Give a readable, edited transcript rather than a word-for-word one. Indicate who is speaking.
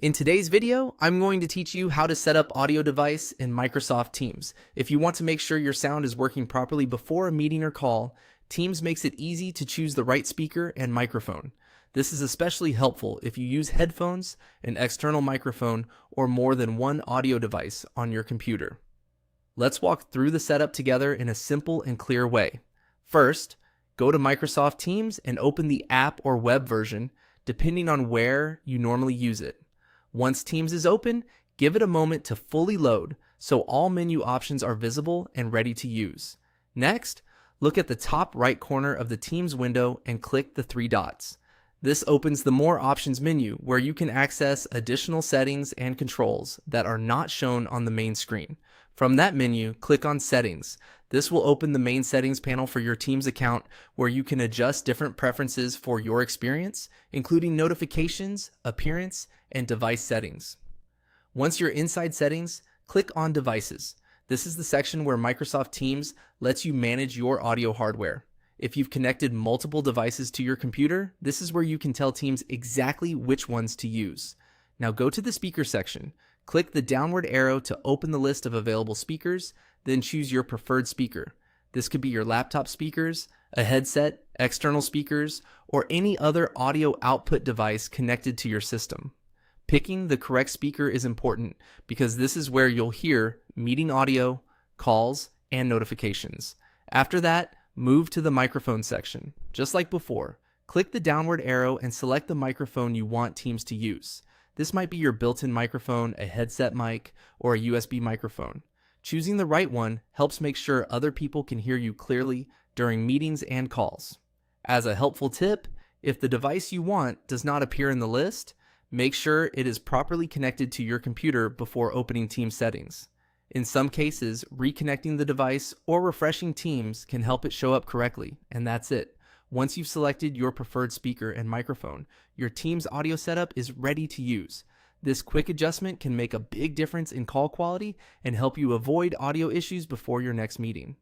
Speaker 1: In today's video, I'm going to teach you how to set up audio device in Microsoft Teams. If you want to make sure your sound is working properly before a meeting or call, Teams makes it easy to choose the right speaker and microphone. This is especially helpful if you use headphones, an external microphone, or more than one audio device on your computer. Let's walk through the setup together in a simple and clear way. First, go to Microsoft Teams and open the app or web version, depending on where you normally use it. Once Teams is open, give it a moment to fully load so all menu options are visible and ready to use. Next, look at the top right corner of the Teams window and click the three dots. This opens the More Options menu where you can access additional settings and controls that are not shown on the main screen. From that menu, click on Settings. This will open the main settings panel for your Teams account where you can adjust different preferences for your experience, including notifications, appearance, and device settings. Once you're inside settings, click on Devices. This is the section where Microsoft Teams lets you manage your audio hardware. If you've connected multiple devices to your computer, this is where you can tell Teams exactly which ones to use. Now go to the speaker section. Click the downward arrow to open the list of available speakers, then choose your preferred speaker. This could be your laptop speakers, a headset, external speakers, or any other audio output device connected to your system. Picking the correct speaker is important because this is where you'll hear meeting audio, calls, and notifications. After that, move to the microphone section. Just like before, click the downward arrow and select the microphone you want Teams to use. This might be your built-in microphone, a headset mic, or a USB microphone. Choosing the right one helps make sure other people can hear you clearly during meetings and calls. As a helpful tip, if the device you want does not appear in the list, make sure it is properly connected to your computer before opening Teams settings. In some cases, reconnecting the device or refreshing Teams can help it show up correctly, and that's it. Once you've selected your preferred speaker and microphone, your Teams audio setup is ready to use. This quick adjustment can make a big difference in call quality and help you avoid audio issues before your next meeting.